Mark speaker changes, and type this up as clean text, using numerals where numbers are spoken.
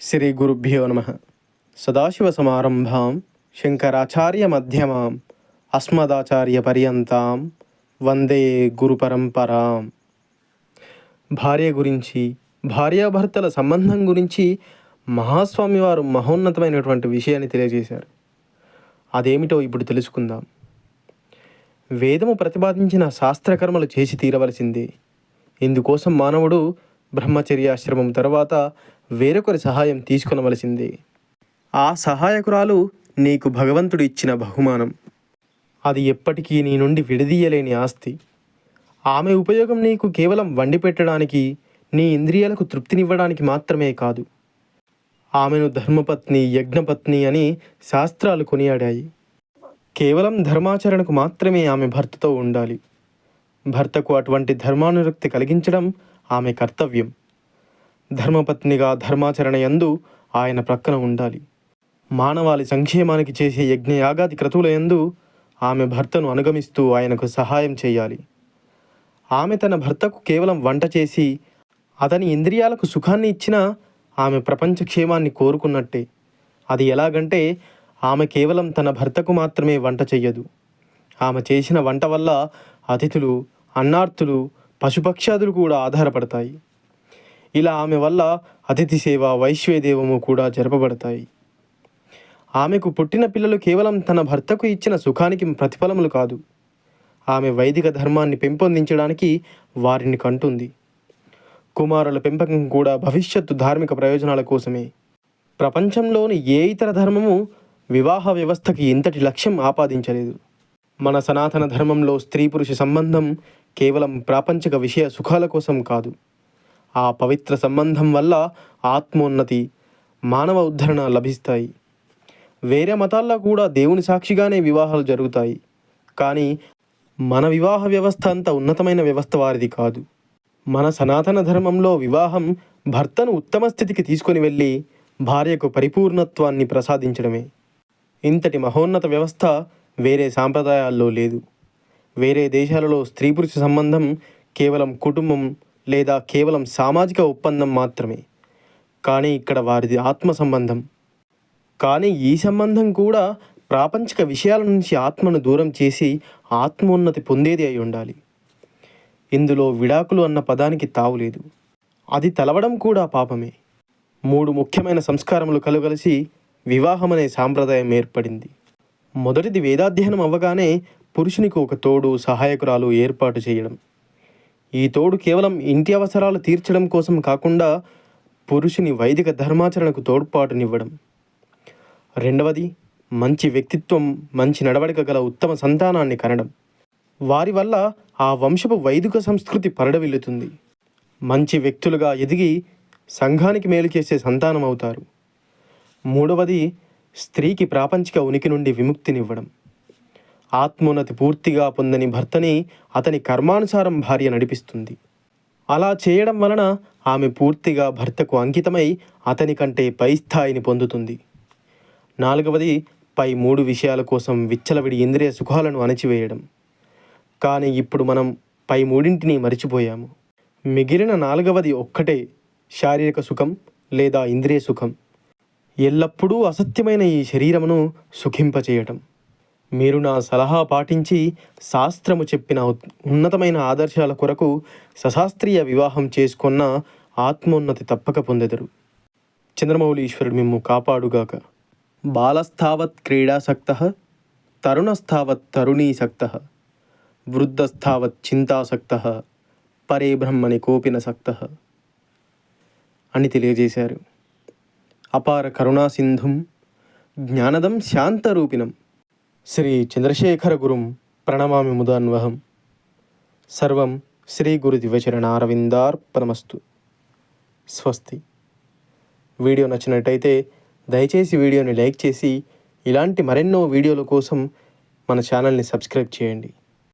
Speaker 1: శ్రీ గురుభ్యో నమః. సదాశివసమారంభాం శంకరాచార్యమధ్యమాం అస్మదాచార్యపర్యంతాం వందే గురుపరంపరాం. భార్య గురించి, భార్యాభర్తల సంబంధం గురించి మహాస్వామి వారు మహోన్నతమైనటువంటి విషయాన్ని తెలియజేశారు. అదేమిటో ఇప్పుడు తెలుసుకుందాం. వేదము ప్రతిపాదించిన శాస్త్రకర్మలు చేసి తీరవలసిందే. ఇందుకోసం మానవుడు బ్రహ్మచర్యాశ్రమం తర్వాత వేరొకరి సహాయం తీసుకొనవలసిందే. ఆ సహాయకురాలు నీకు భగవంతుడు ఇచ్చిన బహుమానం. అది ఎప్పటికీ నీ నుండి విడదీయలేని ఆస్తి. ఆమె ఉపయోగం నీకు కేవలం వండి పెట్టడానికి, నీ ఇంద్రియాలకు తృప్తినివ్వడానికి మాత్రమే కాదు. ఆమెను ధర్మపత్ని, యజ్ఞపత్ని అని శాస్త్రాలు కొనియాడాయి. కేవలం ధర్మాచరణకు మాత్రమే ఆమె భర్తతో ఉండాలి. భర్తకు అటువంటి ధర్మానురక్తి కలిగించడం ఆమె కర్తవ్యం. ధర్మపత్నిగా ధర్మాచరణ యందు ఆయన ప్రక్కన ఉండాలి. మానవాళి సంక్షేమానికి చేసే యజ్ఞయాగాది క్రతువుల యందు ఆమె భర్తను అనుగమిస్తూ ఆయనకు సహాయం చేయాలి. ఆమె తన భర్తకు కేవలం వంట చేసి అతని ఇంద్రియాలకు సుఖాన్ని ఇచ్చినా ఆమె ప్రపంచ క్షేమాన్ని కోరుకున్నట్టే. అది ఎలాగంటే ఆమె కేవలం తన భర్తకు మాత్రమే వంట చెయ్యదు. ఆమె చేసిన వంట వల్ల అతిథులు, అన్నార్థులు, పశుపక్షాదులు కూడా ఆధారపడతాయి. ఇలా ఆమె వల్ల అతిథి సేవ, వైశ్వేదేవము కూడా జరపబడతాయి. ఆమెకు పుట్టిన పిల్లలు కేవలం తన భర్తకు ఇచ్చిన సుఖానికి ప్రతిఫలములు కాదు. ఆమె వైదిక ధర్మాన్ని పెంపొందించడానికి వారిని కంటుంది. కుమారుల పెంపకం కూడా భవిష్యత్తు ధార్మిక ప్రయోజనాల కోసమే. ప్రపంచంలోని ఏ ఇతర ధర్మము వివాహ వ్యవస్థకి ఇంతటి లక్ష్యం ఆపాదించలేదు. మన సనాతన ధర్మంలో స్త్రీ పురుష సంబంధం కేవలం ప్రాపంచిక విషయ సుఖాల కోసం కాదు. ఆ పవిత్ర సంబంధం వల్ల ఆత్మోన్నతి, మానవ ఉద్ధరణ లభిస్తాయి. వేరే మతాల్లో కూడా దేవుని సాక్షిగానే వివాహాలు జరుగుతాయి. కానీ మన వివాహ వ్యవస్థ అంత ఉన్నతమైన వ్యవస్థ వారిది కాదు. మన సనాతన ధర్మంలో వివాహం భర్తను ఉత్తమ స్థితికి తీసుకొని వెళ్ళి భార్యకు పరిపూర్ణత్వాన్ని ప్రసాదించడమే. ఇంతటి మహోన్నత వ్యవస్థ వేరే సాంప్రదాయాల్లో లేదు. వేరే దేశాలలో స్త్రీ పురుష సంబంధం కేవలం కుటుంబం లేదా కేవలం సామాజిక ఒప్పందం మాత్రమే. కానీ ఇక్కడ వారిది ఆత్మ సంబంధం. కానీ ఈ సంబంధం కూడా ప్రాపంచిక విషయాల నుంచి ఆత్మను దూరం చేసి ఆత్మోన్నతి పొందేది అయి ఉండాలి. ఇందులో విడాకులు అన్న పదానికి తావులేదు. అది తలవడం కూడా పాపమే. 3 ముఖ్యమైన సంస్కారములు కలుగలిసి వివాహం అనే సాంప్రదాయం ఏర్పడింది. మొదటిది వేదాధ్యయనం అవ్వగానే పురుషునికి ఒక తోడు, సహాయకురాలు ఏర్పాటు చేయడం. ఈ తోడు కేవలం ఇంటి అవసరాలు తీర్చడం కోసం కాకుండా పురుషుని వైదిక ధర్మాచరణకు తోడ్పాటునివ్వడం. రెండవది మంచి వ్యక్తిత్వం, మంచి నడవడిక గల ఉత్తమ సంతానాన్ని కనడం. వారి వల్ల ఆ వంశపు వైదిక సంస్కృతి పరిడవిల్లుతుంది. మంచి వ్యక్తులుగా ఎదిగి సంఘానికి మేలు చేసే సంతానం అవుతారు. మూడవది స్త్రీకి ప్రాపంచిక ఉనికి నుండి విముక్తినివ్వడం. ఆత్మోన్నతి పూర్తిగా పొందని భర్తని అతని కర్మానుసారం భార్య నడిపిస్తుంది. అలా చేయడం వలన ఆమె పూర్తిగా భర్తకు అంకితమై అతని కంటే పై స్థాయిని పొందుతుంది. నాలుగవది పై 3 విషయాల కోసం విచ్చలవిడి ఇంద్రియ సుఖాలను అణచివేయడం. కానీ ఇప్పుడు మనం పై 3ంటిని మరిచిపోయాము. మిగిలిన 4వది ఒక్కటే, శారీరక సుఖం లేదా ఇంద్రియ సుఖం. ఎల్లప్పుడూ అసత్యమైన ఈ శరీరమును సుఖింపచేయటం. మీరు నా సలహా పాటించి శాస్త్రము చెప్పిన ఉన్నతమైన ఆదర్శాల కొరకు సశాస్త్రీయ వివాహం చేసుకున్న ఆత్మోన్నతి తప్పక పొందెదరు. చంద్రమౌళీశ్వరుడు మిమ్ము కాపాడుగాక. బాలస్థావత్ క్రీడాసక్తః, తరుణస్థావత్ తరుణీసక్తః, వృద్ధస్థావత్ చింతాసక్తః, పరే బ్రహ్మణి కోపినసక్తః అని తెలియజేశారు. అపార కరుణాసింధుం జ్ఞానదం శాంతరూపిణం శ్రీ చంద్రశేఖర గురుం ప్రణమామి ముదాన్వహం. సర్వం శ్రీ గురు దివ్యచరణారవిందార్పణమస్తు. స్వస్తి. వీడియో నచ్చినట్టయితే దయచేసి వీడియోని లైక్ చేసి ఇలాంటి మరెన్నో వీడియోల కోసం మన ఛానల్ని సబ్స్క్రైబ్ చేయండి.